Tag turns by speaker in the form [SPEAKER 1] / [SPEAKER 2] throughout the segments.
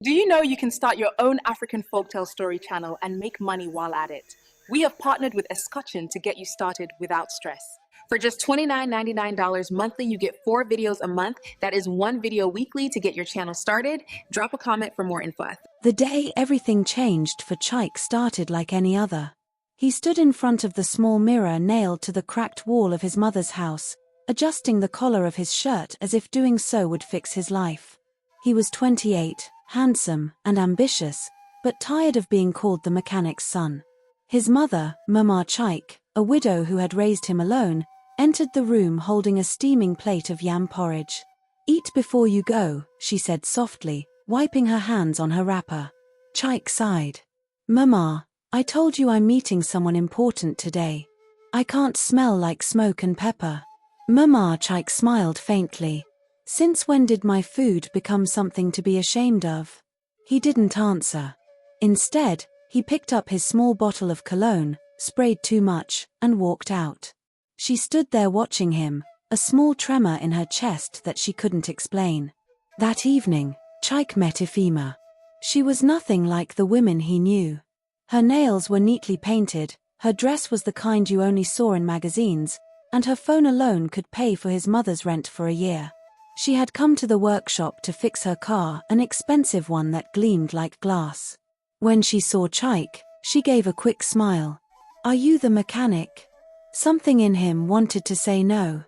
[SPEAKER 1] Do you know you can start your own African folktale story channel and make money while at it? We have partnered with Escutcheon to get you started without stress. For just $29.99 monthly, you get 4 videos a month. That is 1 video weekly to get your channel started. Drop a comment for more info.
[SPEAKER 2] The day everything changed for Chike started like any other. He stood in front of the small mirror nailed to the cracked wall of his mother's house, adjusting the collar of his shirt as if doing so would fix his life. He was 28, handsome and ambitious, but tired of being called the mechanic's son. His mother, Mama Chike, a widow who had raised him alone, entered the room holding a steaming plate of yam porridge. "Eat before you go," she said softly, wiping her hands on her wrapper. Chike sighed. "Mama, I told you I'm meeting someone important today. I can't smell like smoke and pepper." Mama Chike smiled faintly. "Since when did my food become something to be ashamed of?" He didn't answer. Instead, he picked up his small bottle of cologne, sprayed too much, and walked out. She stood there watching him, a small tremor in her chest that she couldn't explain. That evening, Chike met Ifema. She was nothing like the women he knew. Her nails were neatly painted, her dress was the kind you only saw in magazines, and her phone alone could pay for his mother's rent for a year. She had come to the workshop to fix her car, an expensive one that gleamed like glass. When she saw Chike, she gave a quick smile. "Are you the mechanic?" Something in him wanted to say no,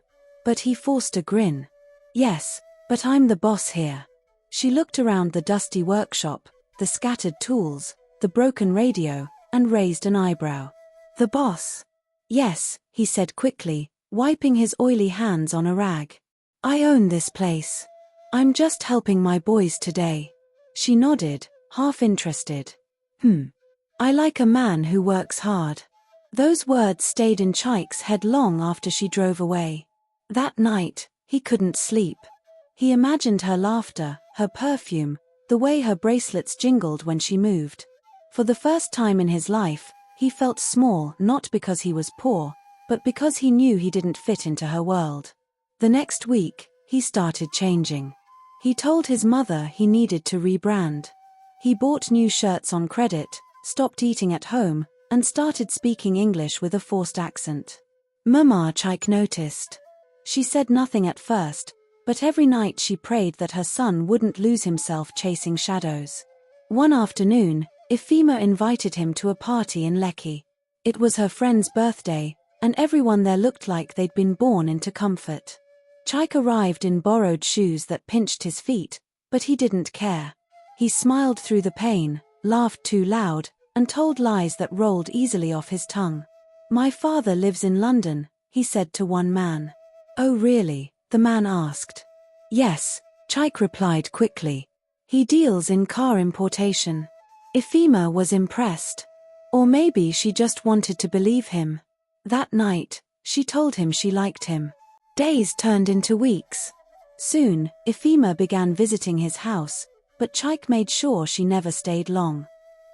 [SPEAKER 2] but he forced a grin. "Yes, but I'm the boss here." She looked around the dusty workshop, the scattered tools, the broken radio, and raised an eyebrow. "The boss?" "Yes," he said quickly, wiping his oily hands on a rag. "I own this place. I'm just helping my boys today." She nodded, half interested. I like a man who works hard." Those words stayed in Chike's head long after she drove away. That night, he couldn't sleep. He imagined her laughter, her perfume, the way her bracelets jingled when she moved. For the first time in his life, he felt small not because he was poor, but because he knew he didn't fit into her world. The next week, he started changing. He told his mother he needed to rebrand. He bought new shirts on credit, stopped eating at home, and started speaking English with a forced accent. Mama Chike noticed. She said nothing at first, but every night she prayed that her son wouldn't lose himself chasing shadows. One afternoon, Ifema invited him to a party in Lekki. It was her friend's birthday, and everyone there looked like they'd been born into comfort. Chike arrived in borrowed shoes that pinched his feet, but he didn't care. He smiled through the pain, laughed too loud, and told lies that rolled easily off his tongue. "My father lives in London," he said to one man. "Oh really?" the man asked. "Yes," Chike replied quickly. "He deals in car importation." Ifema was impressed. Or maybe she just wanted to believe him. That night, she told him she liked him. Days turned into weeks. Soon, Ifema began visiting his house, but Chike made sure she never stayed long.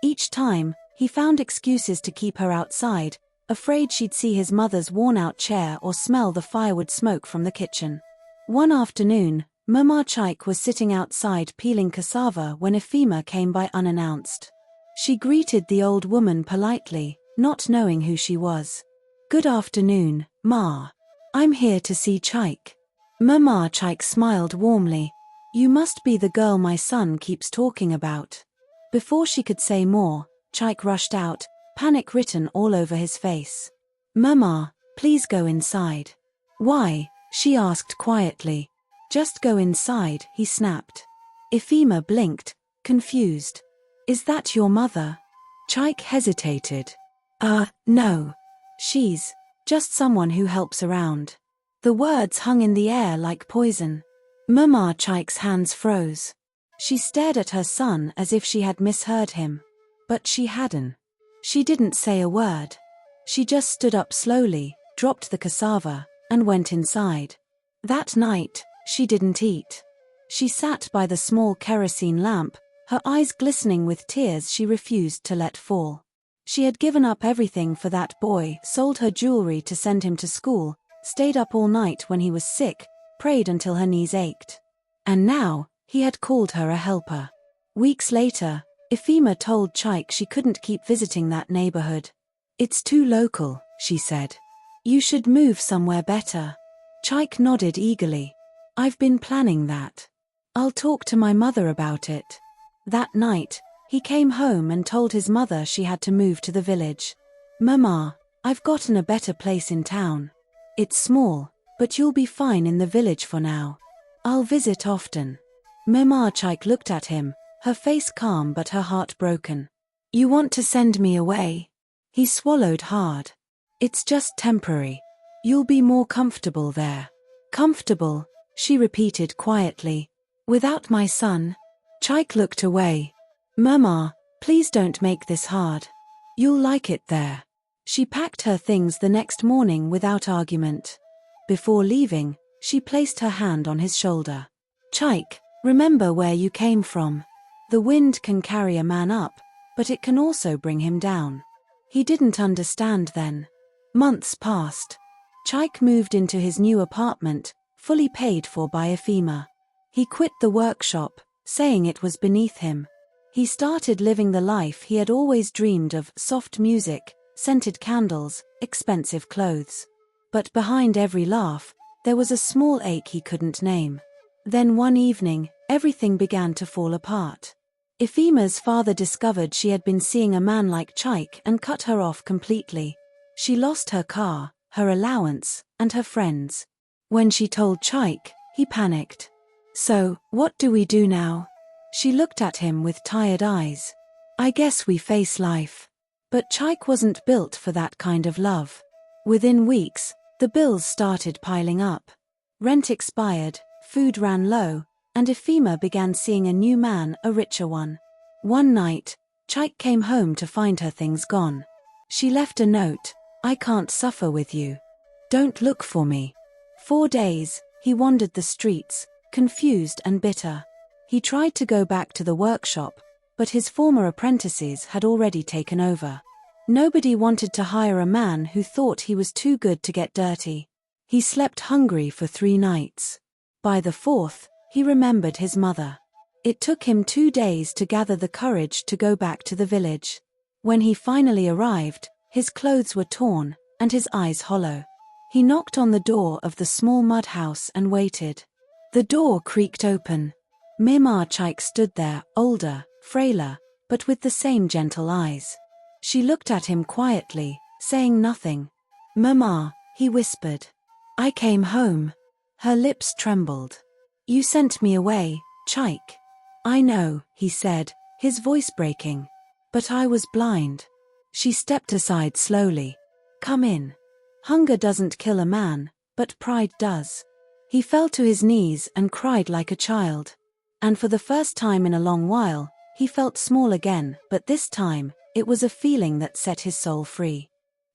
[SPEAKER 2] Each time, he found excuses to keep her outside, afraid she'd see his mother's worn-out chair or smell the firewood smoke from the kitchen. One afternoon, Mama Chike was sitting outside peeling cassava when Ifema came by unannounced. She greeted the old woman politely, not knowing who she was. "Good afternoon, Ma. I'm here to see Chike." Mama Chike smiled warmly. "You must be the girl my son keeps talking about." Before she could say more, Chike rushed out, panic written all over his face. "Mama, please go inside." "Why?" she asked quietly. "Just go inside," he snapped. Ifema blinked, confused. "Is that your mother?" Chike hesitated. No. She's just someone who helps around." The words hung in the air like poison. Mama Chike's hands froze. She stared at her son as if she had misheard him. But she hadn't. She didn't say a word. She just stood up slowly, dropped the cassava, and went inside. That night, she didn't eat. She sat by the small kerosene lamp, her eyes glistening with tears she refused to let fall. She had given up everything for that boy, sold her jewelry to send him to school, stayed up all night when he was sick, prayed until her knees ached. And now, he had called her a helper. Weeks later, Ifema told Chike she couldn't keep visiting that neighborhood. "It's too local," she said. "You should move somewhere better." Chike nodded eagerly. "I've been planning that. I'll talk to my mother about it." That night, he came home and told his mother she had to move to the village. "Mama, I've gotten a better place in town. It's small, but you'll be fine in the village for now. I'll visit often." Mama Chike looked at him, her face calm but her heart broken. "You want to send me away?" He swallowed hard. "It's just temporary. You'll be more comfortable there." "Comfortable," she repeated quietly. "Without my son?" Chike looked away. "Mama, please don't make this hard. You'll like it there." She packed her things the next morning without argument. Before leaving, she placed her hand on his shoulder. "Chike, remember where you came from. The wind can carry a man up, but it can also bring him down." He didn't understand then. Months passed. Chike moved into his new apartment, fully paid for by Ifema. He quit the workshop, saying it was beneath him. He started living the life he had always dreamed of: soft music, scented candles, expensive clothes. But behind every laugh, there was a small ache he couldn't name. Then one evening, everything began to fall apart. Ifema's father discovered she had been seeing a man like Chike and cut her off completely. She lost her car, her allowance, and her friends. When she told Chike, he panicked. "So, what do we do now?" She looked at him with tired eyes. "I guess we face life." But Chike wasn't built for that kind of love. Within weeks, the bills started piling up. Rent expired, food ran low, and Ifema began seeing a new man, a richer one. One night, Chike came home to find her things gone. She left a note: "I can't suffer with you. Don't look for me." 4 days, he wandered the streets, confused and bitter. He tried to go back to the workshop, but his former apprentices had already taken over. Nobody wanted to hire a man who thought he was too good to get dirty. He slept hungry for 3 nights. By the 4th, he remembered his mother. It took him 2 days to gather the courage to go back to the village. When he finally arrived, his clothes were torn, and his eyes hollow. He knocked on the door of the small mud house and waited. The door creaked open. Mama Chike stood there, older, frailer, but with the same gentle eyes. She looked at him quietly, saying nothing. "Mama," he whispered. "I came home." Her lips trembled. "You sent me away, Chike." "I know," he said, his voice breaking. "But I was blind." She stepped aside slowly. "Come in. Hunger doesn't kill a man, but pride does." He fell to his knees and cried like a child. And for the first time in a long while, he felt small again, but this time, it was a feeling that set his soul free.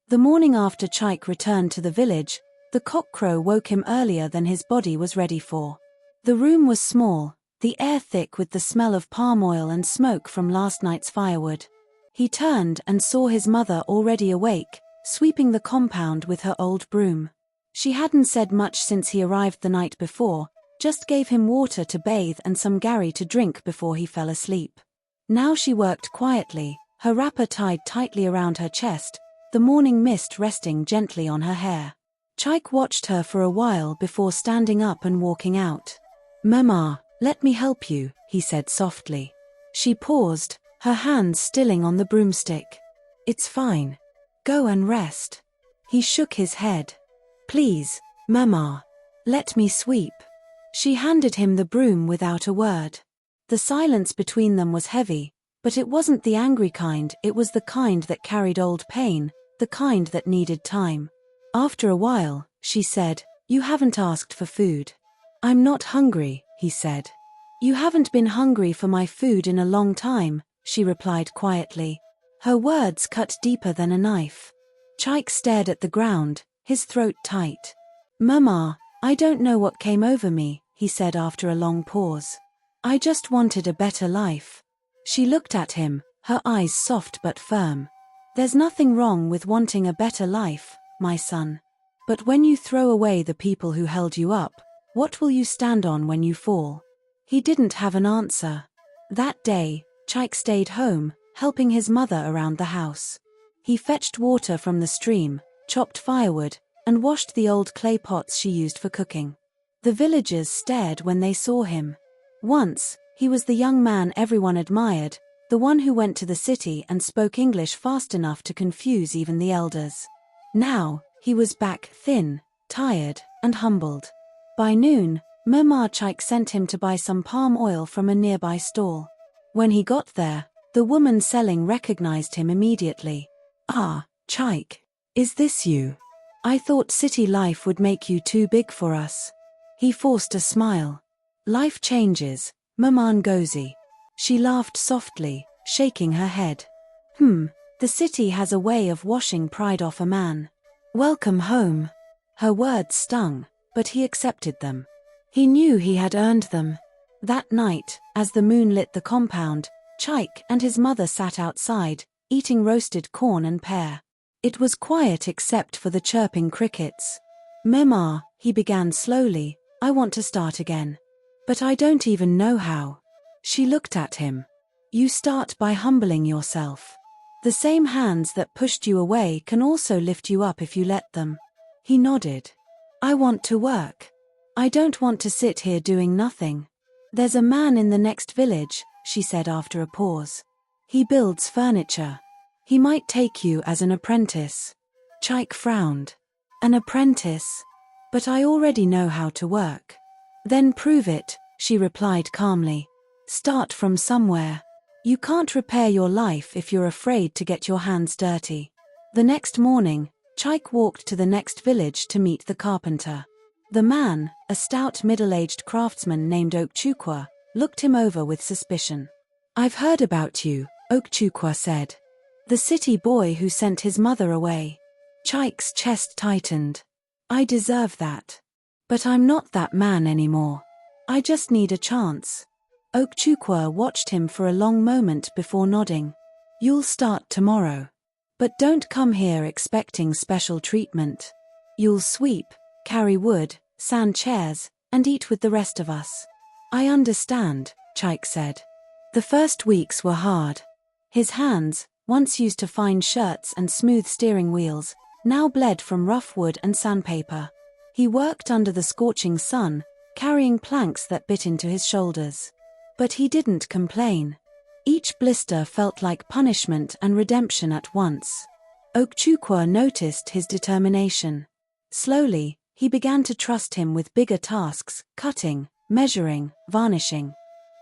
[SPEAKER 2] The morning after Chike returned to the village, the cockcrow woke him earlier than his body was ready for. The room was small, the air thick with the smell of palm oil and smoke from last night's firewood. He turned and saw his mother already awake, sweeping the compound with her old broom. She hadn't said much since he arrived the night before, just gave him water to bathe and some gari to drink before he fell asleep. Now she worked quietly, her wrapper tied tightly around her chest, the morning mist resting gently on her hair. Chike watched her for a while before standing up and walking out. "Mama, let me help you," he said softly. She paused, her hands stilling on the broomstick. "It's fine. Go and rest." He shook his head. "Please, Mama, let me sweep." She handed him the broom without a word. The silence between them was heavy, but it wasn't the angry kind, it was the kind that carried old pain, the kind that needed time. After a while, she said, "You haven't asked for food." "I'm not hungry," he said. "You haven't been hungry for my food in a long time," she replied quietly. Her words cut deeper than a knife. Chike stared at the ground, his throat tight. "Mama, I don't know what came over me," he said after a long pause. "I just wanted a better life." She looked at him, her eyes soft but firm. "There's nothing wrong with wanting a better life, my son. But when you throw away the people who held you up, what will you stand on when you fall?" He didn't have an answer. That day, Chike stayed home, helping his mother around the house. He fetched water from the stream, chopped firewood, and washed the old clay pots she used for cooking. The villagers stared when they saw him. Once, he was the young man everyone admired, the one who went to the city and spoke English fast enough to confuse even the elders. Now, he was back thin, tired, and humbled. By noon, Mama Chike sent him to buy some palm oil from a nearby stall. When he got there, the woman selling recognized him immediately. "Ah, Chike. Is this you? I thought city life would make you too big for us." He forced a smile. "Life changes, Mama Ngozi." She laughed softly, shaking her head. The city has a way of washing pride off a man. "Welcome home." Her words stung, but he accepted them. He knew he had earned them. That night, as the moon lit the compound, Chike and his mother sat outside, eating roasted corn and pear. It was quiet except for the chirping crickets. "Mama," he began slowly, "I want to start again. But I don't even know how." She looked at him. "You start by humbling yourself. The same hands that pushed you away can also lift you up if you let them." He nodded. "I want to work. I don't want to sit here doing nothing." "There's a man in the next village," she said after a pause. "He builds furniture. He might take you as an apprentice." Chike frowned. "An apprentice? But I already know how to work." "Then prove it," she replied calmly. "Start from somewhere. You can't repair your life if you're afraid to get your hands dirty." The next morning, Chike walked to the next village to meet the carpenter. The man, a stout middle-aged craftsman named Okchukwu, looked him over with suspicion. "I've heard about you," Okchukwu said. "The city boy who sent his mother away." Chike's chest tightened. "I deserve that. But I'm not that man anymore. I just need a chance." Okchukwu watched him for a long moment before nodding. "You'll start tomorrow. But don't come here expecting special treatment. You'll sweep, carry wood, sand chairs, and eat with the rest of us." "I understand," Chike said. The first weeks were hard. His hands, once used to fine shirts and smooth steering wheels, now bled from rough wood and sandpaper. He worked under the scorching sun, carrying planks that bit into his shoulders. But he didn't complain. Each blister felt like punishment and redemption at once. Okchukwu noticed his determination. Slowly, he began to trust him with bigger tasks: cutting, measuring, varnishing.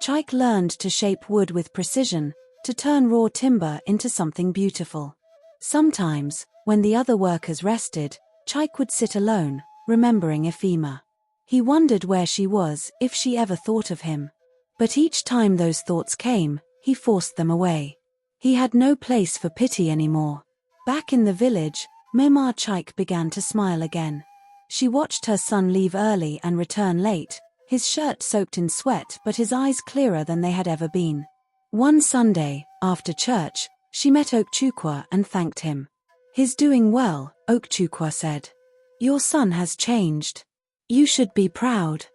[SPEAKER 2] Chike learned to shape wood with precision, to turn raw timber into something beautiful. Sometimes, when the other workers rested, Chike would sit alone, remembering Ephema. He wondered where she was, if she ever thought of him. But each time those thoughts came, he forced them away. He had no place for pity anymore. Back in the village, Mama Chike began to smile again. She watched her son leave early and return late, his shirt soaked in sweat but his eyes clearer than they had ever been. One Sunday, after church, she met Okchukwu and thanked him. "He's doing well," Okchukwu said. "Your son has changed. You should be proud."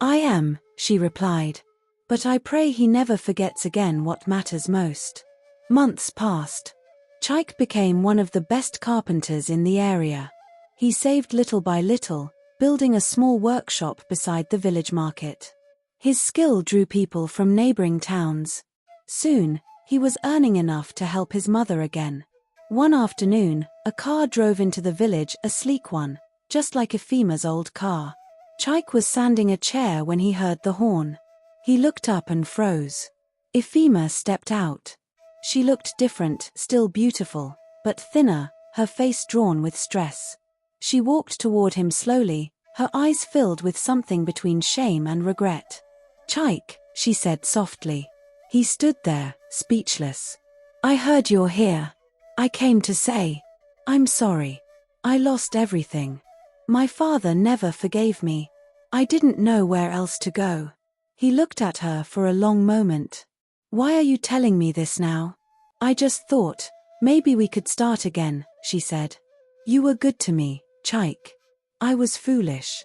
[SPEAKER 2] "I am," she replied. "But I pray he never forgets again what matters most." Months passed. Chike became one of the best carpenters in the area. He saved little by little, building a small workshop beside the village market. His skill drew people from neighboring towns. Soon, he was earning enough to help his mother again. One afternoon, a car drove into the village, a sleek one, just like Ephema's old car. Chike was sanding a chair when he heard the horn. He looked up and froze. Ephema stepped out. She looked different, still beautiful, but thinner, her face drawn with stress. She walked toward him slowly, her eyes filled with something between shame and regret. "Chike," she said softly. He stood there, speechless. "I heard you're here. I came to say, I'm sorry. I lost everything. My father never forgave me. I didn't know where else to go." He looked at her for a long moment. "Why are you telling me this now?" "I just thought, maybe we could start again," she said. "You were good to me, Chike. I was foolish."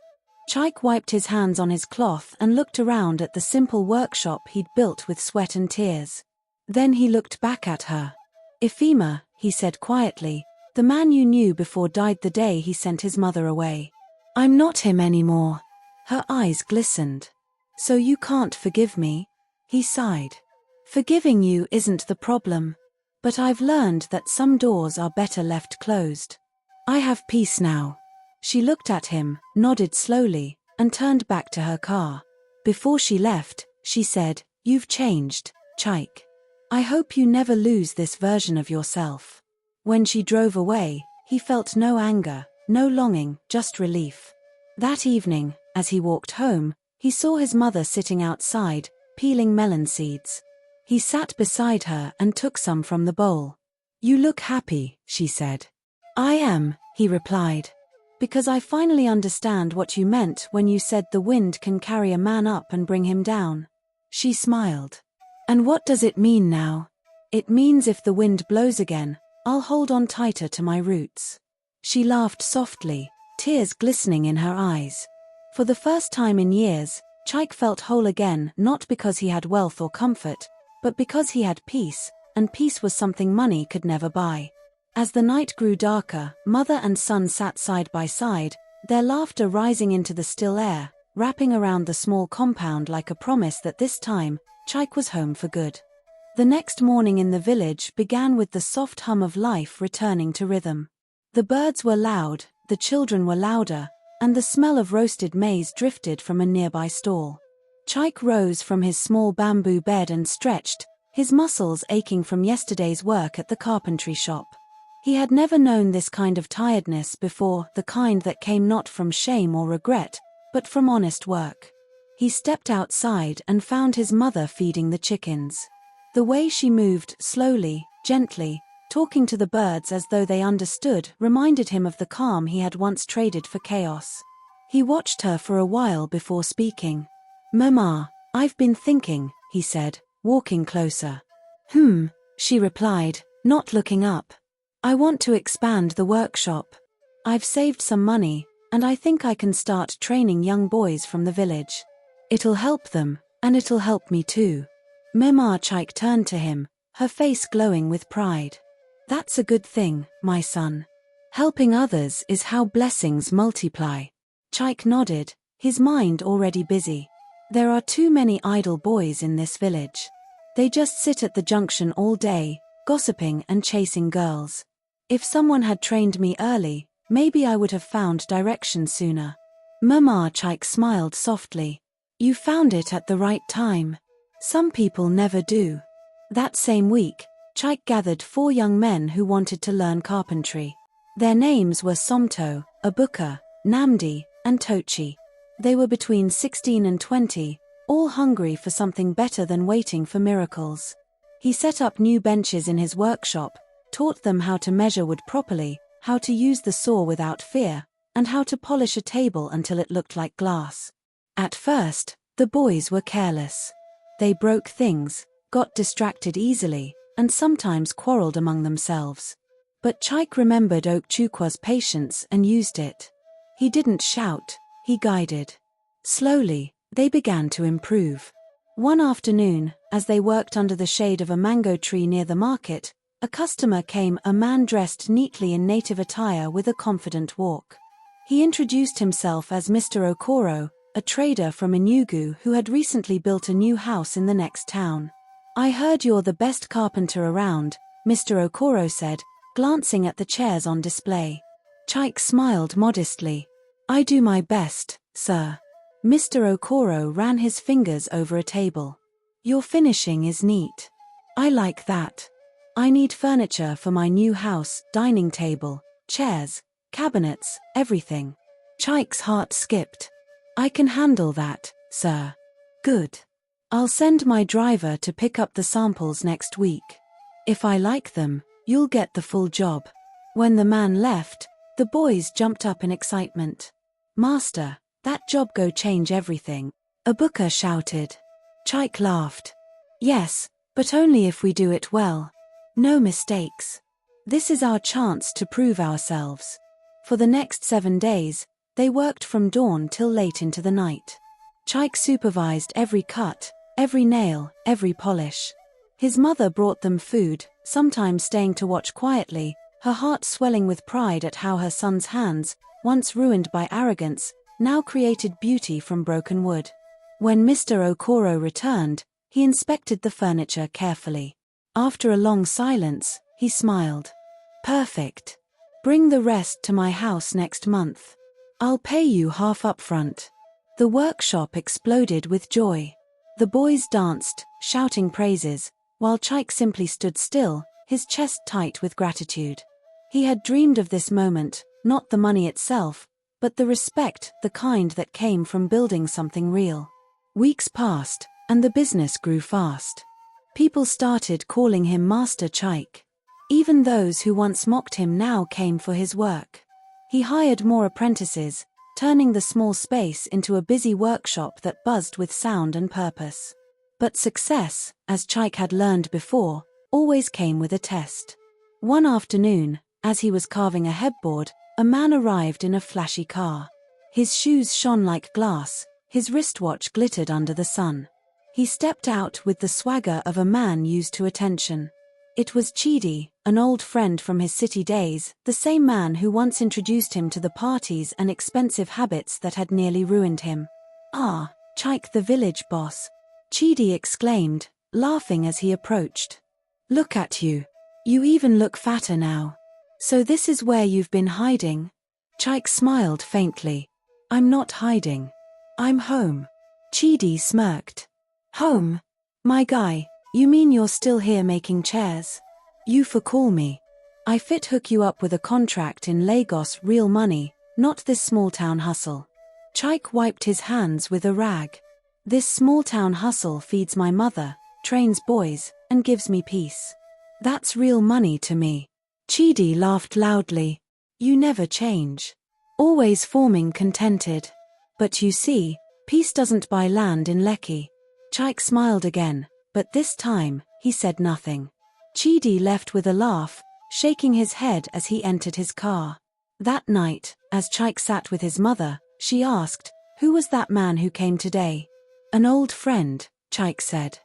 [SPEAKER 2] Chike wiped his hands on his cloth and looked around at the simple workshop he'd built with sweat and tears. Then he looked back at her. "Ifema," he said quietly, "the man you knew before died the day he sent his mother away. I'm not him anymore." Her eyes glistened. "So you can't forgive me?" He sighed. "Forgiving you isn't the problem. But I've learned that some doors are better left closed. I have peace now." She looked at him, nodded slowly, and turned back to her car. Before she left, she said, "You've changed, Chike. I hope you never lose this version of yourself." When she drove away, he felt no anger, no longing, just relief. That evening, as he walked home, he saw his mother sitting outside, peeling melon seeds. He sat beside her and took some from the bowl. "You look happy," she said. "I am," he replied. "Because I finally understand what you meant when you said the wind can carry a man up and bring him down." She smiled. "And what does it mean now?" "It means if the wind blows again, I'll hold on tighter to my roots." She laughed softly, tears glistening in her eyes. For the first time in years, Chike felt whole again, not because he had wealth or comfort, but because he had peace, and peace was something money could never buy. As the night grew darker, mother and son sat side by side, their laughter rising into the still air, wrapping around the small compound like a promise that this time, Chike was home for good. The next morning in the village began with the soft hum of life returning to rhythm. The birds were loud, the children were louder, and the smell of roasted maize drifted from a nearby stall. Chike rose from his small bamboo bed and stretched, his muscles aching from yesterday's work at the carpentry shop. He had never known this kind of tiredness before, the kind that came not from shame or regret, but from honest work. He stepped outside and found his mother feeding the chickens. The way she moved, slowly, gently, talking to the birds as though they understood, reminded him of the calm he had once traded for chaos. He watched her for a while before speaking. "Mama, I've been thinking," he said, walking closer. She replied, not looking up. "I want to expand the workshop. I've saved some money, and I think I can start training young boys from the village. It'll help them, and it'll help me too." Mama Chike turned to him, her face glowing with pride. "That's a good thing, my son. Helping others is how blessings multiply." Chike nodded, his mind already busy. "There are too many idle boys in this village. They just sit at the junction all day, gossiping and chasing girls. If someone had trained me early, maybe I would have found direction sooner." Mama Chike smiled softly. "You found it at the right time. Some people never do." That same week, Chike gathered 4 young men who wanted to learn carpentry. Their names were Somto, Abuka, Namdi, and Tochi. They were between 16 and 20, all hungry for something better than waiting for miracles. He set up new benches in his workshop, taught them how to measure wood properly, how to use the saw without fear, and how to polish a table until it looked like glass. At first, the boys were careless. They broke things, got distracted easily, and sometimes quarreled among themselves. But Chike remembered Okchukwa's patience and used it. He didn't shout, he guided. Slowly, they began to improve. One afternoon, as they worked under the shade of a mango tree near the market, a customer came, a man dressed neatly in native attire with a confident walk. He introduced himself as Mr. Okoro, a trader from Enugu who had recently built a new house in the next town. "I heard you're the best carpenter around," Mr. Okoro said, glancing at the chairs on display. Chike smiled modestly. "I do my best, sir." Mr. Okoro ran his fingers over a table. "Your finishing is neat. I like that. I need furniture for my new house, dining table, chairs, cabinets, everything." Chike's heart skipped. "I can handle that, sir." "Good. I'll send my driver to pick up the samples next week. If I like them, you'll get the full job." When the man left, the boys jumped up in excitement. "Master, that job go change everything," Abuka shouted. Chike laughed. "Yes, but only if we do it well. No mistakes. This is our chance to prove ourselves." For the next 7 days, They worked from dawn till late into the night. Chike supervised every cut, every nail, every polish. His mother brought them food, sometimes staying to watch quietly, her heart swelling with pride at how her son's hands, once ruined by arrogance, now created beauty from broken wood. When Mr. Okoro returned, he inspected the furniture carefully. After a long silence, he smiled. "Perfect. Bring the rest to my house next month. I'll pay you half up front." The workshop exploded with joy. The boys danced, shouting praises, while Chike simply stood still, his chest tight with gratitude. He had dreamed of this moment, not the money itself, but the respect, the kind that came from building something real. Weeks passed, and the business grew fast. People started calling him Master Chike. Even those who once mocked him now came for his work. He hired more apprentices, turning the small space into a busy workshop that buzzed with sound and purpose. But success, as Chike had learned before, always came with a test. One afternoon, as he was carving a headboard, a man arrived in a flashy car. His shoes shone like glass, his wristwatch glittered under the sun. He stepped out with the swagger of a man used to attention. It was Chidi, an old friend from his city days, the same man who once introduced him to the parties and expensive habits that had nearly ruined him. "Ah, Chike the village boss," Chidi exclaimed, laughing as he approached. "Look at you. You even look fatter now. So this is where you've been hiding?" Chike smiled faintly. "I'm not hiding. I'm home." Chidi smirked. "Home? My guy, you mean you're still here making chairs? You call me. I fit hook you up with a contract in Lagos, real money, not this small-town hustle." Chike wiped his hands with a rag. "This small-town hustle feeds my mother, trains boys, and gives me peace. That's real money to me." Chidi laughed loudly. "You never change. Always forming contented. But you see, peace doesn't buy land in Lekki." Chike smiled again, but this time, he said nothing. Chidi left with a laugh, shaking his head as he entered his car. That night, as Chike sat with his mother, she asked, "Who was that man who came today?" "An old friend," Chike said.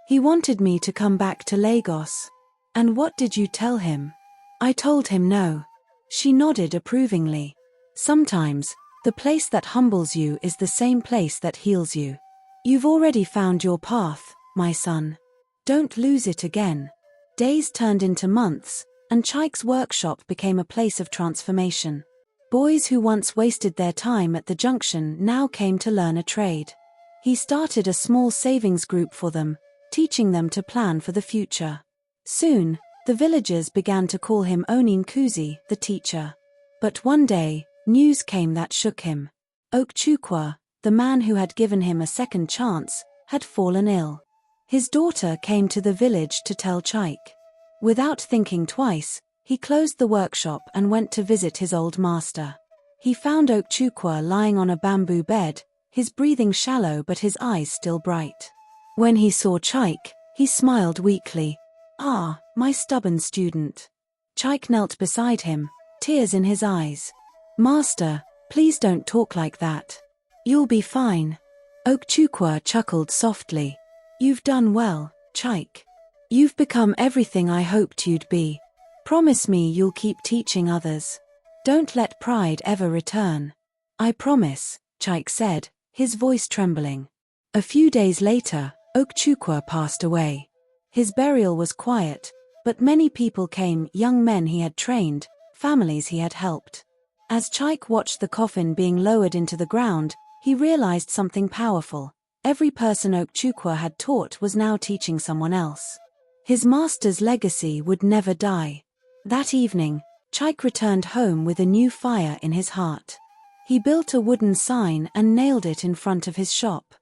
[SPEAKER 2] "He wanted me to come back to Lagos." "And what did you tell him?" "I told him no." She nodded approvingly. Sometimes, the place that humbles you is the same place that heals you. You've already found your path, my son. Don't lose it again. Days turned into months, and Chike's workshop became a place of transformation. Boys who once wasted their time at the junction now came to learn a trade. He started a small savings group for them, teaching them to plan for the future. Soon, the villagers began to call him Oninkuzi, the teacher. But one day, news came that shook him. Okchukwu, the man who had given him a second chance, had fallen ill. His daughter came to the village to tell Chike. Without thinking twice, he closed the workshop and went to visit his old master. He found Okchukwu lying on a bamboo bed, his breathing shallow but his eyes still bright. When he saw Chike, he smiled weakly. "Ah, my stubborn student." Chike knelt beside him, tears in his eyes. "Master, please don't talk like that. You'll be fine." Okchukwu chuckled softly. "You've done well, Chike. You've become everything I hoped you'd be. Promise me you'll keep teaching others. Don't let pride ever return." "I promise," Chike said, his voice trembling. A few days later, Okchukwu passed away. His burial was quiet, but many people came, young men he had trained, families he had helped. As Chike watched the coffin being lowered into the ground, he realized something powerful. Every person Okchukwu had taught was now teaching someone else. His master's legacy would never die. That evening, Chike returned home with a new fire in his heart. He built a wooden sign and nailed it in front of his shop.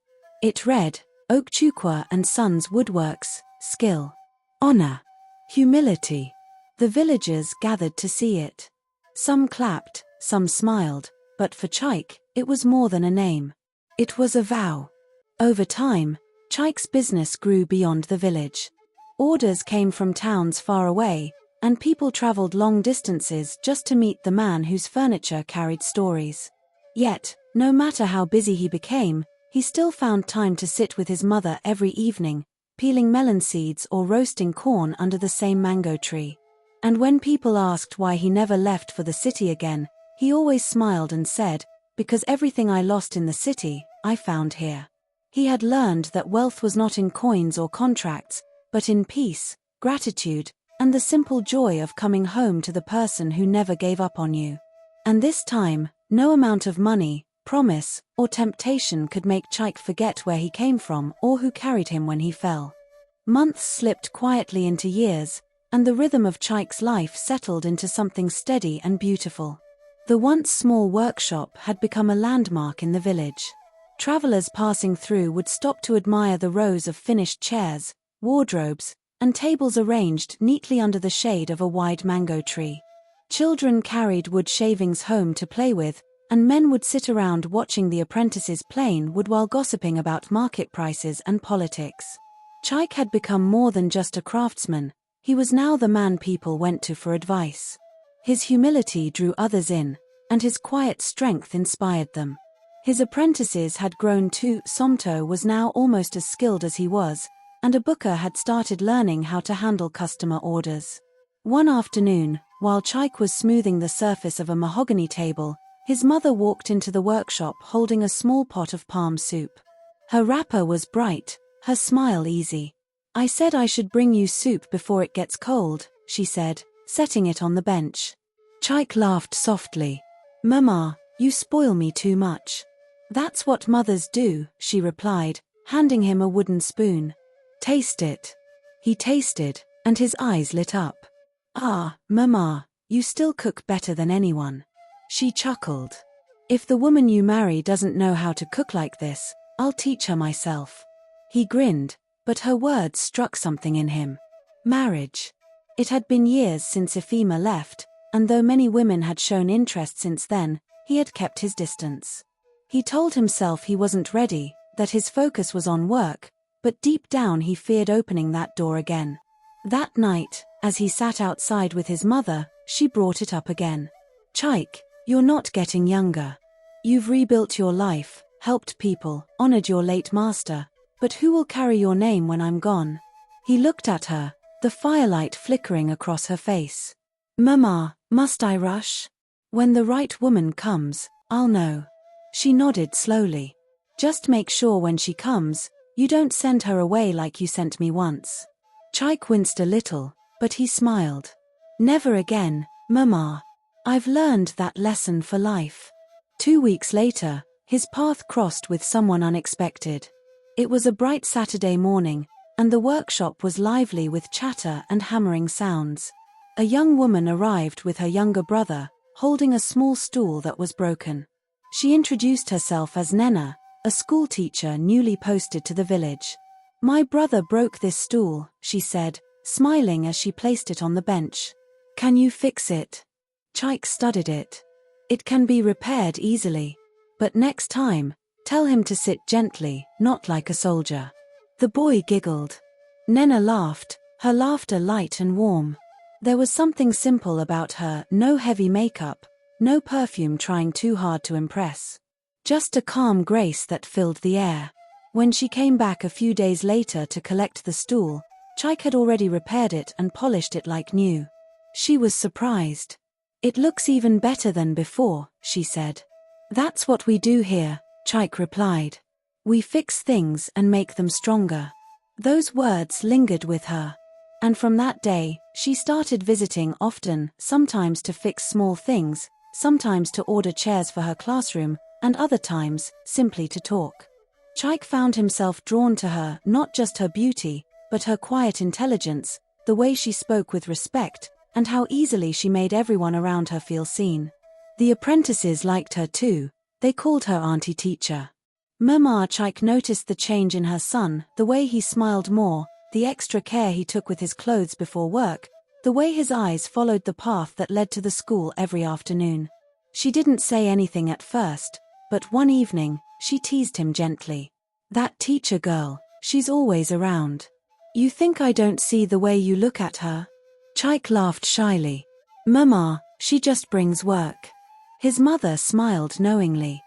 [SPEAKER 2] It read, "Okchukwu and Sons Woodworks, Skill, Honor, Humility." The villagers gathered to see it. Some clapped, some smiled, but for Chike, it was more than a name. It was a vow. Over time, Chike's business grew beyond the village. Orders came from towns far away, and people traveled long distances just to meet the man whose furniture carried stories. Yet, no matter how busy he became, he still found time to sit with his mother every evening, peeling melon seeds or roasting corn under the same mango tree. And when people asked why he never left for the city again, he always smiled and said, "Because everything I lost in the city, I found here." He had learned that wealth was not in coins or contracts, but in peace, gratitude, and the simple joy of coming home to the person who never gave up on you. And this time, no amount of money, promise, or temptation could make Chike forget where he came from or who carried him when he fell. Months slipped quietly into years, and the rhythm of Chike's life settled into something steady and beautiful. The once small workshop had become a landmark in the village. Travelers passing through would stop to admire the rows of finished chairs, wardrobes, and tables arranged neatly under the shade of a wide mango tree. Children carried wood shavings home to play with, and men would sit around watching the apprentices plane wood while gossiping about market prices and politics. Chike had become more than just a craftsman. He was now the man people went to for advice. His humility drew others in, and his quiet strength inspired them. His apprentices had grown too. Somto was now almost as skilled as he was, and a booker had started learning how to handle customer orders. One afternoon, while Chike was smoothing the surface of a mahogany table, his mother walked into the workshop holding a small pot of palm soup. Her wrapper was bright, her smile easy. "I said I should bring you soup before it gets cold," she said, setting it on the bench. Chike laughed softly. "Mama, you spoil me too much." "That's what mothers do," she replied, handing him a wooden spoon. "Taste it." He tasted, and his eyes lit up. "Ah, Mama, you still cook better than anyone." She chuckled. "If the woman you marry doesn't know how to cook like this, I'll teach her myself." He grinned, but her words struck something in him. Marriage. It had been years since Ifema left, and though many women had shown interest since then, he had kept his distance. He told himself he wasn't ready, that his focus was on work, but deep down he feared opening that door again. That night, as he sat outside with his mother, she brought it up again. "Chike, you're not getting younger. You've rebuilt your life, helped people, honored your late master, but who will carry your name when I'm gone?" He looked at her, the firelight flickering across her face. "Mama, must I rush? When the right woman comes, I'll know." She nodded slowly. "Just make sure when she comes, you don't send her away like you sent me once." Chike winced a little, but he smiled. "Never again, Mama. I've learned that lesson for life." 2 weeks later, his path crossed with someone unexpected. It was a bright Saturday morning, and the workshop was lively with chatter and hammering sounds. A young woman arrived with her younger brother, holding a small stool that was broken. She introduced herself as Nena, a schoolteacher newly posted to the village. "My brother broke this stool," she said, smiling as she placed it on the bench. "Can you fix it?" Chike studied it. "It can be repaired easily. But next time, tell him to sit gently, not like a soldier." The boy giggled. Nena laughed, her laughter light and warm. There was something simple about her, no heavy makeup, no perfume trying too hard to impress. Just a calm grace that filled the air. When she came back a few days later to collect the stool, Chike had already repaired it and polished it like new. She was surprised. "It looks even better than before," she said. "That's what we do here," Chike replied. "We fix things and make them stronger." Those words lingered with her. And from that day, she started visiting often, sometimes to fix small things, sometimes to order chairs for her classroom, and other times, simply to talk. Chike found himself drawn to her, not just her beauty, but her quiet intelligence, the way she spoke with respect, and how easily she made everyone around her feel seen. The apprentices liked her too. They called her Auntie Teacher. Mama. Chike noticed the change in her son, the way he smiled more, the extra care he took with his clothes before work, the way his eyes followed the path that led to the school every afternoon. She didn't say anything at first, but one evening, she teased him gently. "That teacher girl, she's always around. You think I don't see the way you look at her?" Chike laughed shyly. "Mama, she just brings work." His mother smiled knowingly.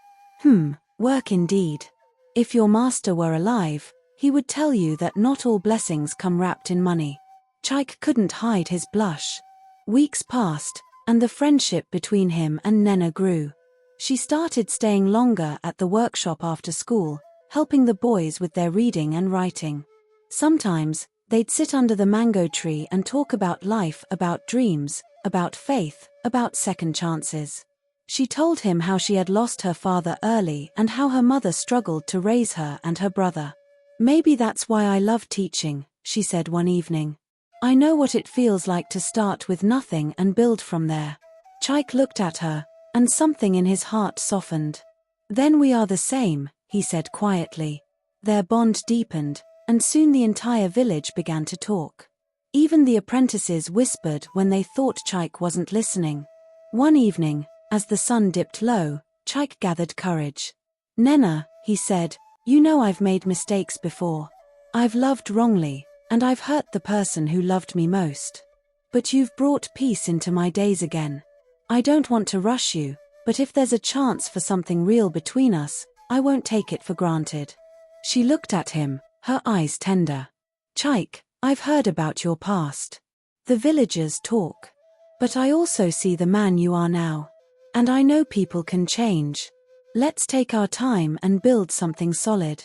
[SPEAKER 2] Work indeed. If your master were alive, he would tell you that not all blessings come wrapped in money. Chike couldn't hide his blush. Weeks passed, and the friendship between him and Nena grew. She started staying longer at the workshop after school, helping the boys with their reading and writing. Sometimes, they'd sit under the mango tree and talk about life, about dreams, about faith, about second chances. She told him how she had lost her father early and how her mother struggled to raise her and her brother. "Maybe that's why I love teaching," she said one evening. "I know what it feels like to start with nothing and build from there." Chike looked at her, and something in his heart softened. "Then we are the same," he said quietly. Their bond deepened, and soon the entire village began to talk. Even the apprentices whispered when they thought Chike wasn't listening. One evening, as the sun dipped low, Chike gathered courage. "Nena," he said, "you know I've made mistakes before. I've loved wrongly, and I've hurt the person who loved me most. But you've brought peace into my days again. I don't want to rush you, but if there's a chance for something real between us, I won't take it for granted." She looked at him, her eyes tender. "Chike, I've heard about your past. The villagers talk. But I also see the man you are now. And I know people can change. Let's take our time and build something solid."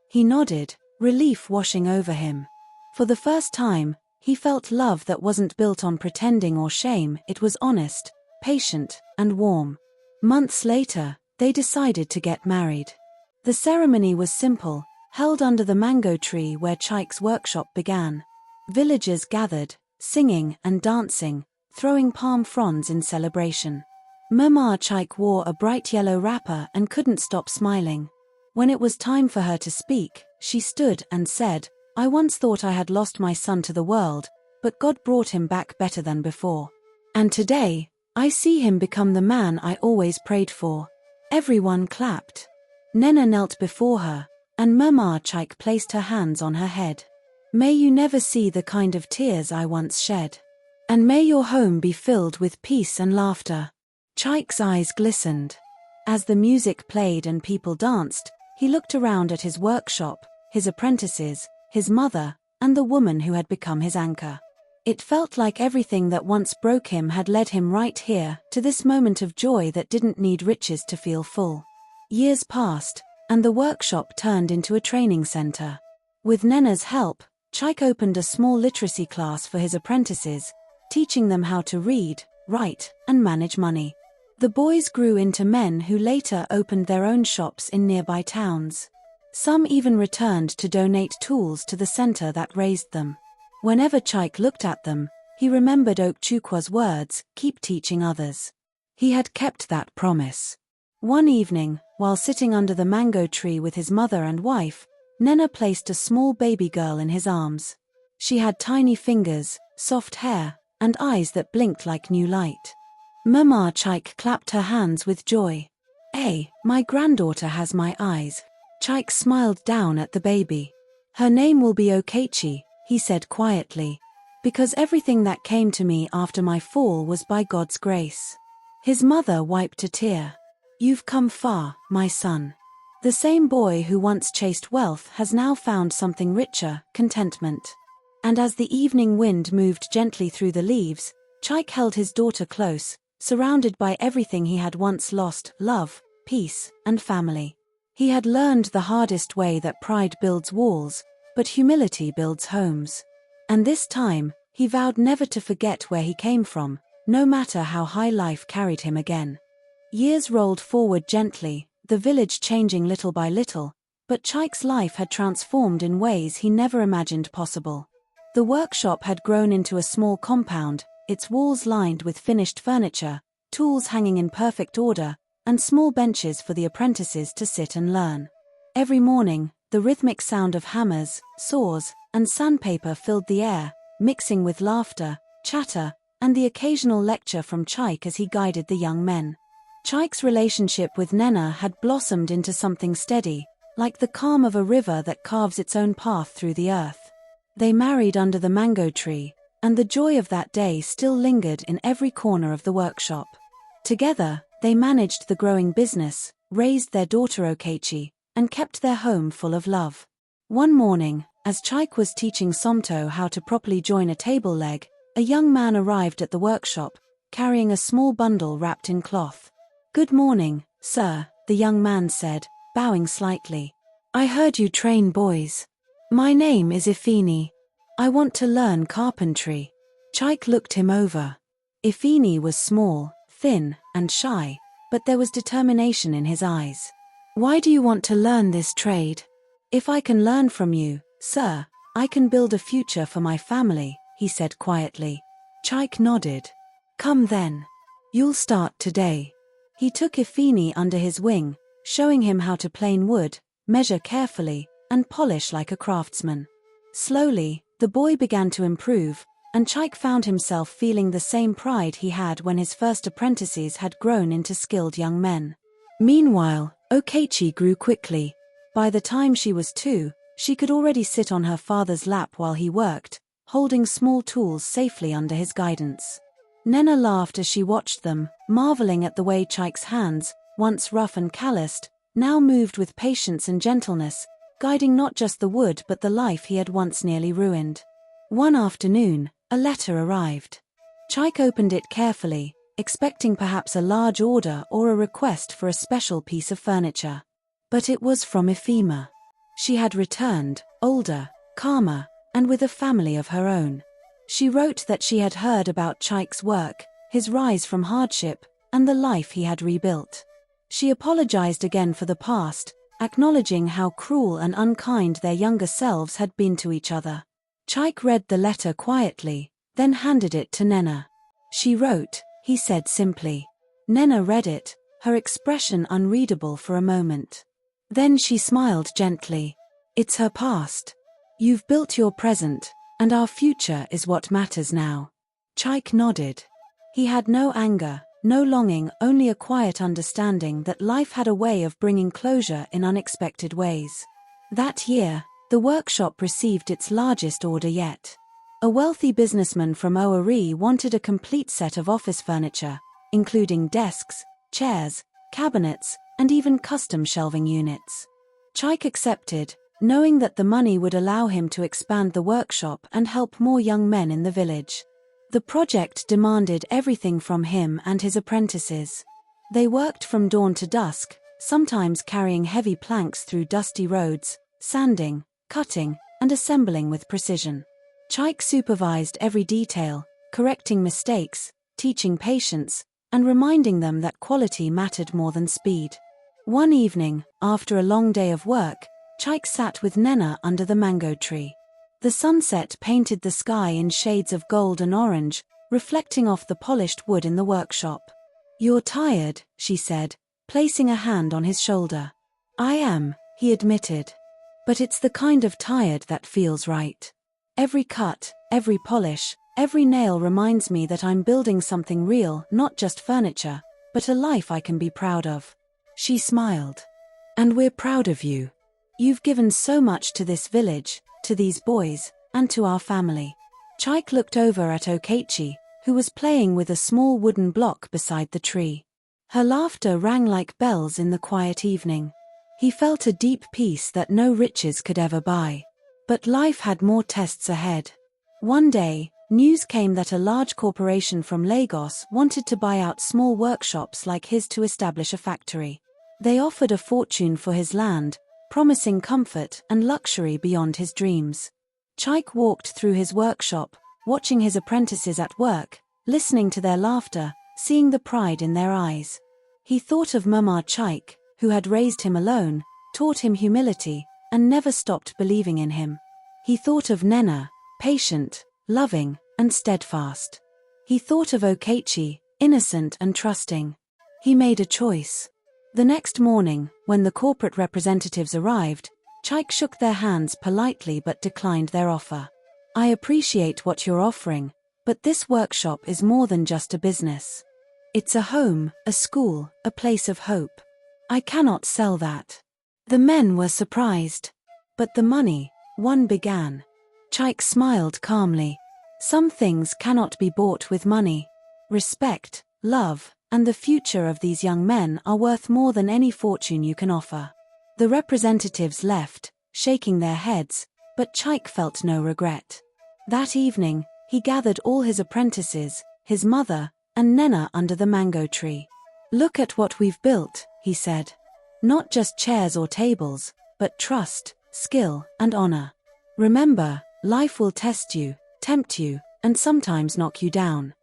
[SPEAKER 2] He nodded, relief washing over him. For the first time, he felt love that wasn't built on pretending or shame. It was honest, patient, and warm. Months later, they decided to get married. The ceremony was simple, held under the mango tree where Chike's workshop began. Villagers gathered, singing and dancing, throwing palm fronds in celebration. Mama Chike wore a bright yellow wrapper and couldn't stop smiling. When it was time for her to speak, she stood and said, "I once thought I had lost my son to the world, but God brought him back better than before. And today, I see him become the man I always prayed for." Everyone clapped. Nena knelt before her, and Mama Chike placed her hands on her head. "May you never see the kind of tears I once shed. And may your home be filled with peace and laughter." Chike's eyes glistened. As the music played and people danced, he looked around at his workshop, his apprentices, his mother, and the woman who had become his anchor. It felt like everything that once broke him had led him right here, to this moment of joy that didn't need riches to feel full. Years passed, and the workshop turned into a training center. With Nena's help, Chike opened a small literacy class for his apprentices, teaching them how to read, write, and manage money. The boys grew into men who later opened their own shops in nearby towns. Some even returned to donate tools to the center that raised them. Whenever Chike looked at them, he remembered Okchukwa's words, "Keep teaching others." He had kept that promise. One evening, while sitting under the mango tree with his mother and wife, Nena placed a small baby girl in his arms. She had tiny fingers, soft hair, and eyes that blinked like new light. Mama Chike clapped her hands with joy. "Hey, my granddaughter has my eyes." Chike smiled down at the baby. "Her name will be Okechi," he said quietly, "because everything that came to me after my fall was by God's grace." His mother wiped a tear. "You've come far, my son. The same boy who once chased wealth has now found something richer, contentment." And as the evening wind moved gently through the leaves, Chike held his daughter close, surrounded by everything he had once lost: love, peace, and family. He had learned the hardest way that pride builds walls, but humility builds homes. And this time, he vowed never to forget where he came from, no matter how high life carried him again. Years rolled forward gently, the village changing little by little, but Chike's life had transformed in ways he never imagined possible. The workshop had grown into a small compound, its walls lined with finished furniture, tools hanging in perfect order, and small benches for the apprentices to sit and learn. Every morning, the rhythmic sound of hammers, saws, and sandpaper filled the air, mixing with laughter, chatter, and the occasional lecture from Chike as he guided the young men. Chike's relationship with Nena had blossomed into something steady, like the calm of a river that carves its own path through the earth. They married under the mango tree, and the joy of that day still lingered in every corner of the workshop. Together, they managed the growing business, raised their daughter Okechi, and kept their home full of love. One morning, as Chike was teaching Somto how to properly join a table leg, a young man arrived at the workshop, carrying a small bundle wrapped in cloth. "Good morning, sir," the young man said, bowing slightly. "I heard you train boys. My name is Ifini. I want to learn carpentry." Chike looked him over. Ifini was small, thin, and shy, but there was determination in his eyes. "Why do you want to learn this trade?" "If I can learn from you, sir, I can build a future for my family," he said quietly. Chike nodded. "Come then. You'll start today." He took Ifini under his wing, showing him how to plane wood, measure carefully, and polish like a craftsman. Slowly, the boy began to improve, and Chike found himself feeling the same pride he had when his first apprentices had grown into skilled young men. Meanwhile, Okechi grew quickly. By the time she was 2, she could already sit on her father's lap while he worked, holding small tools safely under his guidance. Nena laughed as she watched them, marveling at the way Chike's hands, once rough and calloused, now moved with patience and gentleness, guiding not just the wood but the life he had once nearly ruined. One afternoon, a letter arrived. Chike opened it carefully, expecting perhaps a large order or a request for a special piece of furniture. But it was from Ifima. She had returned, older, calmer, and with a family of her own. She wrote that she had heard about Chike's work, his rise from hardship, and the life he had rebuilt. She apologized again for the past, acknowledging how cruel and unkind their younger selves had been to each other. Chike read the letter quietly, then handed it to Nena. "She wrote," he said simply. Nena read it, her expression unreadable for a moment. Then she smiled gently. "It's her past. You've built your present, and our future is what matters now." Chike nodded. He had no anger, no longing, only a quiet understanding that life had a way of bringing closure in unexpected ways. That year, the workshop received its largest order yet. A wealthy businessman from Owari wanted a complete set of office furniture, including desks, chairs, cabinets, and even custom shelving units. Chike accepted, knowing that the money would allow him to expand the workshop and help more young men in the village. The project demanded everything from him and his apprentices. They worked from dawn to dusk, sometimes carrying heavy planks through dusty roads, sanding, cutting, and assembling with precision. Chike supervised every detail, correcting mistakes, teaching patience, and reminding them that quality mattered more than speed. One evening, after a long day of work, Chike sat with Nena under the mango tree. The sunset painted the sky in shades of gold and orange, reflecting off the polished wood in the workshop. "You're tired," she said, placing a hand on his shoulder. "I am," he admitted. "But it's the kind of tired that feels right. Every cut, every polish, every nail reminds me that I'm building something real, not just furniture, but a life I can be proud of." She smiled. "And we're proud of you. You've given so much to this village, to these boys, and to our family." Chike looked over at Okechi, who was playing with a small wooden block beside the tree. Her laughter rang like bells in the quiet evening. He felt a deep peace that no riches could ever buy. But life had more tests ahead. One day, news came that a large corporation from Lagos wanted to buy out small workshops like his to establish a factory. They offered a fortune for his land, promising comfort and luxury beyond his dreams. Chike walked through his workshop, watching his apprentices at work, listening to their laughter, seeing the pride in their eyes. He thought of Mama Chike, who had raised him alone, taught him humility, and never stopped believing in him. He thought of Nena, patient, loving, and steadfast. He thought of Okechi, innocent and trusting. He made a choice. The next morning, when the corporate representatives arrived, Chike shook their hands politely but declined their offer. "I appreciate what you're offering, but this workshop is more than just a business. It's a home, a school, a place of hope. I cannot sell that." The men were surprised. "But the money," one began. Chike smiled calmly. "Some things cannot be bought with money. Respect, love, and the future of these young men are worth more than any fortune you can offer." The representatives left, shaking their heads, but Chike felt no regret. That evening, he gathered all his apprentices, his mother, and Nena under the mango tree. "Look at what we've built," he said. "Not just chairs or tables, but trust, skill, and honor. Remember, life will test you, tempt you, and sometimes knock you down.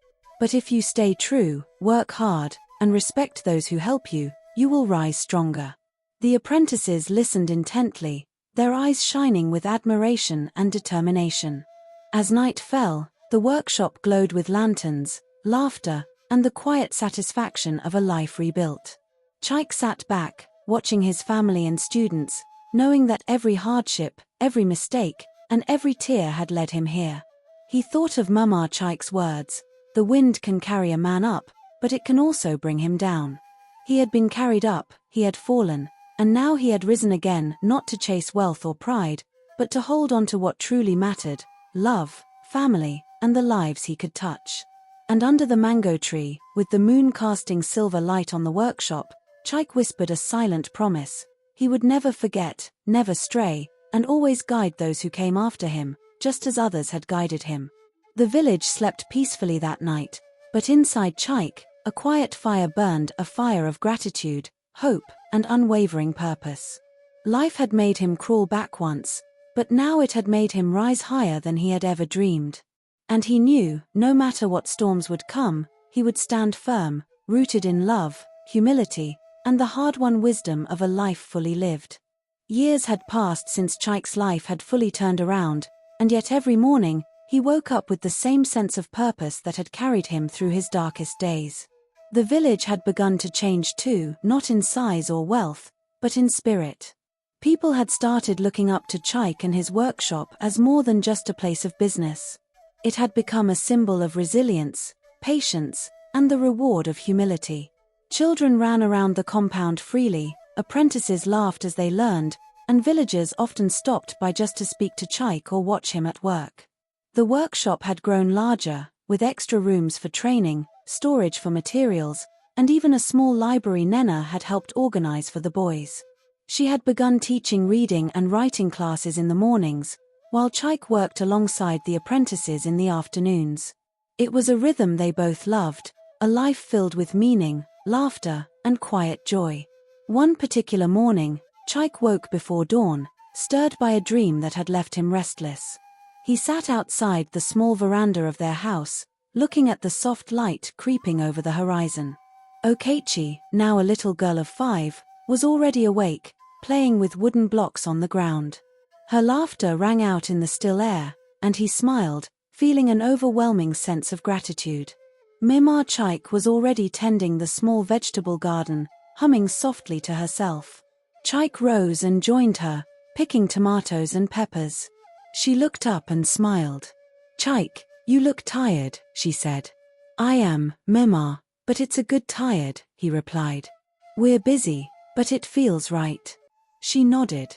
[SPEAKER 2] But if you stay true, work hard, and respect those who help you, you will rise stronger." The apprentices listened intently, their eyes shining with admiration and determination. As night fell, the workshop glowed with lanterns, laughter, and the quiet satisfaction of a life rebuilt. Chike sat back, watching his family and students, knowing that every hardship, every mistake, and every tear had led him here. He thought of Mama Chike's words, "The wind can carry a man up, but it can also bring him down." He had been carried up, he had fallen, and now he had risen again, not to chase wealth or pride, but to hold on to what truly mattered: love, family, and the lives he could touch. And under the mango tree, with the moon casting silver light on the workshop, Chike whispered a silent promise. He would never forget, never stray, and always guide those who came after him, just as others had guided him. The village slept peacefully that night, but inside Chike, a quiet fire burned, a fire of gratitude, hope, and unwavering purpose. Life had made him crawl back once, but now it had made him rise higher than he had ever dreamed. And he knew, no matter what storms would come, he would stand firm, rooted in love, humility, and the hard-won wisdom of a life fully lived. Years had passed since Chike's life had fully turned around, and yet every morning, he woke up with the same sense of purpose that had carried him through his darkest days. The village had begun to change too, not in size or wealth, but in spirit. People had started looking up to Chike and his workshop as more than just a place of business. It had become a symbol of resilience, patience, and the reward of humility. Children ran around the compound freely, apprentices laughed as they learned, and villagers often stopped by just to speak to Chike or watch him at work. The workshop had grown larger, with extra rooms for training, storage for materials, and even a small library Nena had helped organize for the boys. She had begun teaching reading and writing classes in the mornings, while Chike worked alongside the apprentices in the afternoons. It was a rhythm they both loved, a life filled with meaning, laughter, and quiet joy. One particular morning, Chike woke before dawn, stirred by a dream that had left him restless. He sat outside the small veranda of their house, looking at the soft light creeping over the horizon. Okechi, now a little girl of 5, was already awake, playing with wooden blocks on the ground. Her laughter rang out in the still air, and he smiled, feeling an overwhelming sense of gratitude. Mima Chike was already tending the small vegetable garden, humming softly to herself. Chike rose and joined her, picking tomatoes and peppers. She looked up and smiled. "Chike, you look tired," she said. "I am, Mima, but it's a good tired," he replied. "We're busy, but it feels right." She nodded.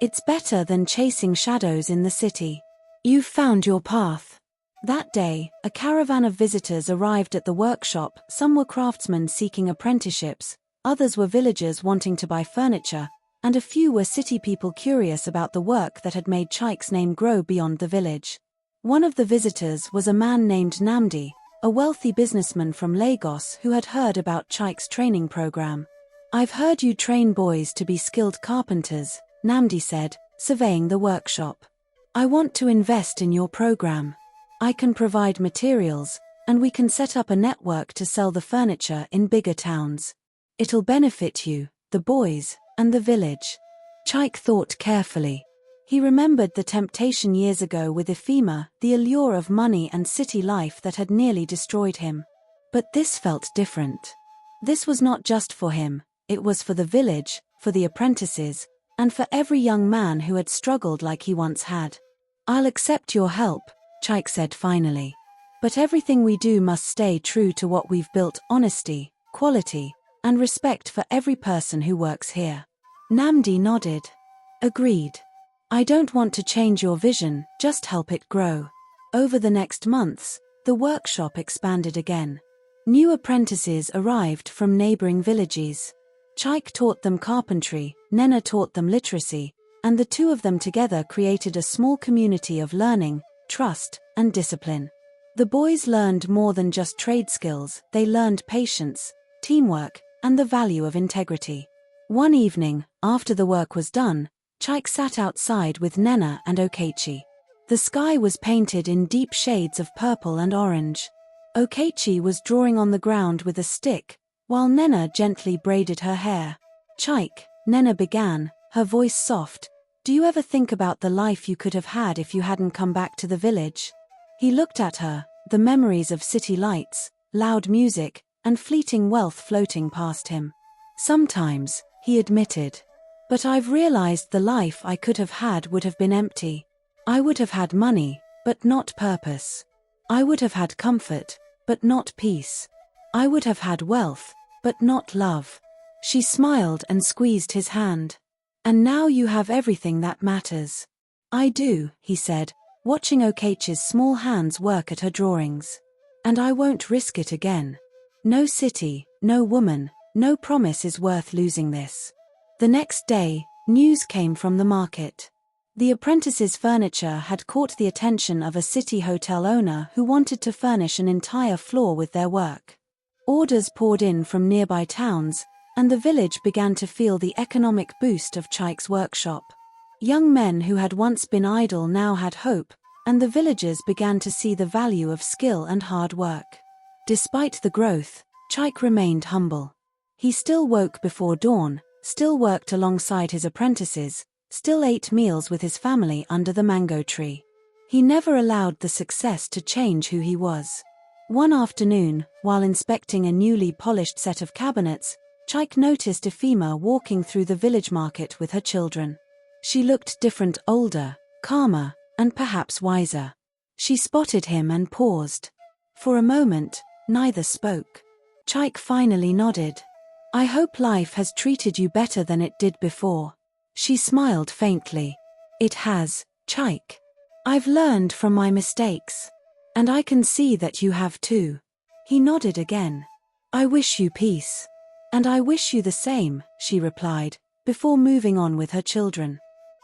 [SPEAKER 2] "It's better than chasing shadows in the city. You've found your path." That day, a caravan of visitors arrived at the workshop. Some were craftsmen seeking apprenticeships, others were villagers wanting to buy furniture, and a few were city people curious about the work that had made Chike's name grow beyond the village. One of the visitors was a man named Namdi, a wealthy businessman from Lagos who had heard about Chike's training program. "I've heard you train boys to be skilled carpenters," Namdi said, surveying the workshop. "I want to invest in your program. I can provide materials, and we can set up a network to sell the furniture in bigger towns. It'll benefit you, the boys, and the village." Chike thought carefully. He remembered the temptation years ago with Ephema, the allure of money and city life that had nearly destroyed him. But this felt different. This was not just for him, it was for the village, for the apprentices, and for every young man who had struggled like he once had. "I'll accept your help," Chike said finally. "But everything we do must stay true to what we've built: honesty, quality, and respect for every person who works here." Namdi nodded. "Agreed. I don't want to change your vision, just help it grow." Over the next months, the workshop expanded again. New apprentices arrived from neighboring villages. Chike taught them carpentry, Nena taught them literacy, and the two of them together created a small community of learning, trust, and discipline. The boys learned more than just trade skills, they learned patience, teamwork, and the value of integrity. One evening, after the work was done, Chike sat outside with Nena and Okechi. The sky was painted in deep shades of purple and orange. Okechi was drawing on the ground with a stick, while Nena gently braided her hair. "Chike," Nena began, her voice soft, "do you ever think about the life you could have had if you hadn't come back to the village?" He looked at her, the memories of city lights, loud music, and fleeting wealth floating past him. "Sometimes," he admitted. "But I've realized the life I could have had would have been empty. I would have had money, but not purpose. I would have had comfort, but not peace. I would have had wealth, but not love." She smiled and squeezed his hand. "And now you have everything that matters." "I do," he said, watching Okechi's small hands work at her drawings. "And I won't risk it again. No city, no woman, no promise is worth losing this." The next day, news came from the market. The apprentices' furniture had caught the attention of a city hotel owner who wanted to furnish an entire floor with their work. Orders poured in from nearby towns, and the village began to feel the economic boost of Chike's workshop. Young men who had once been idle now had hope, and the villagers began to see the value of skill and hard work. Despite the growth, Chike remained humble. He still woke before dawn, still worked alongside his apprentices, still ate meals with his family under the mango tree. He never allowed the success to change who he was. One afternoon, while inspecting a newly polished set of cabinets, Chike noticed Efima walking through the village market with her children. She looked different, older, calmer, and perhaps wiser. She spotted him and paused. For a moment, neither spoke. Chike finally nodded. "I hope life has treated you better than it did before." She smiled faintly. "It has, Chike. I've learned from my mistakes. And I can see that you have too." He nodded again. "I wish you peace." "And I wish you the same," she replied, before moving on with her children.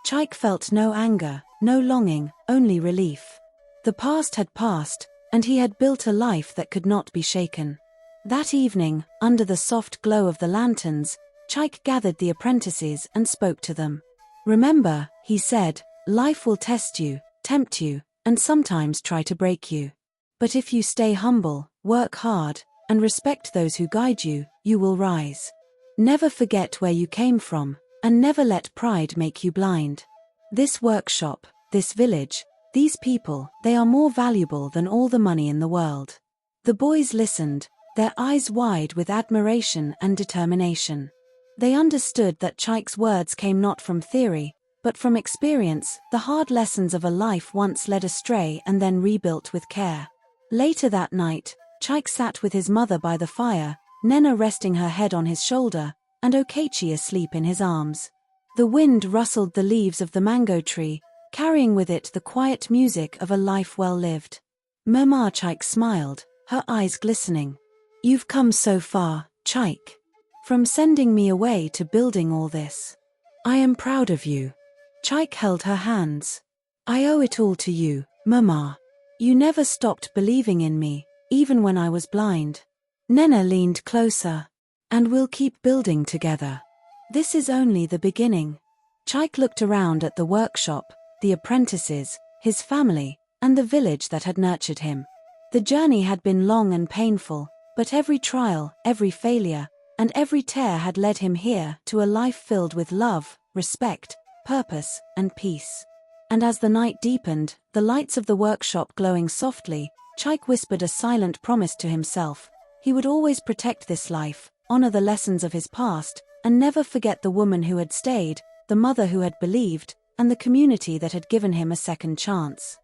[SPEAKER 2] Chike felt no anger, no longing, only relief. The past had passed, and he had built a life that could not be shaken. That evening, under the soft glow of the lanterns, Chike gathered the apprentices and spoke to them. "Remember," he said, "life will test you, tempt you, and sometimes try to break you. But if you stay humble, work hard, and respect those who guide you, you will rise. Never forget where you came from, and never let pride make you blind. This workshop, this village, these people, they are more valuable than all the money in the world." The boys listened, their eyes wide with admiration and determination. They understood that Chike's words came not from theory, but from experience, the hard lessons of a life once led astray and then rebuilt with care. Later that night, Chike sat with his mother by the fire, Nena resting her head on his shoulder, and Okechi asleep in his arms. The wind rustled the leaves of the mango tree, carrying with it the quiet music of a life well lived. "Mama," Chike smiled, her eyes glistening. "You've come so far, Chike. From sending me away to building all this. I am proud of you." Chike held her hands. "I owe it all to you, Mama. You never stopped believing in me, even when I was blind." Nena leaned closer. "And we'll keep building together. This is only the beginning." Chike looked around at the workshop, the apprentices, his family, and the village that had nurtured him. The journey had been long and painful, but every trial, every failure, and every tear had led him here to a life filled with love, respect, purpose, and peace. And as the night deepened, the lights of the workshop glowing softly, Chike whispered a silent promise to himself. He would always protect this life, honor the lessons of his past, and never forget the woman who had stayed, the mother who had believed, and the community that had given him a second chance.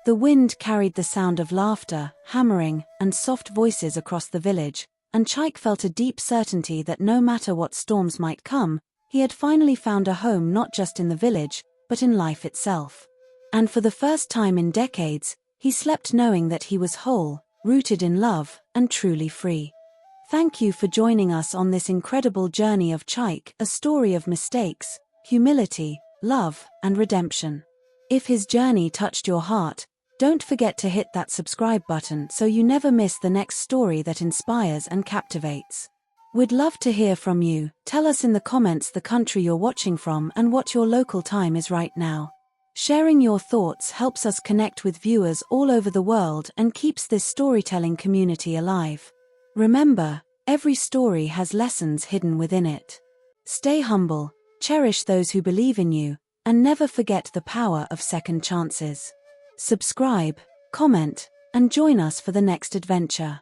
[SPEAKER 2] The wind carried the sound of laughter, hammering, and soft voices across the village, and Chike felt a deep certainty that no matter what storms might come, he had finally found a home not just in the village, but in life itself. And for the first time in decades, he slept knowing that he was whole, rooted in love, and truly free. Thank you for joining us on this incredible journey of Chike, a story of mistakes, humility, love, and redemption. If his journey touched your heart, don't forget to hit that subscribe button so you never miss the next story that inspires and captivates. We'd love to hear from you. Tell us in the comments the country you're watching from and what your local time is right now. Sharing your thoughts helps us connect with viewers all over the world and keeps this storytelling community alive. Remember, every story has lessons hidden within it. Stay humble, cherish those who believe in you, and never forget the power of second chances. Subscribe, comment, and join us for the next adventure.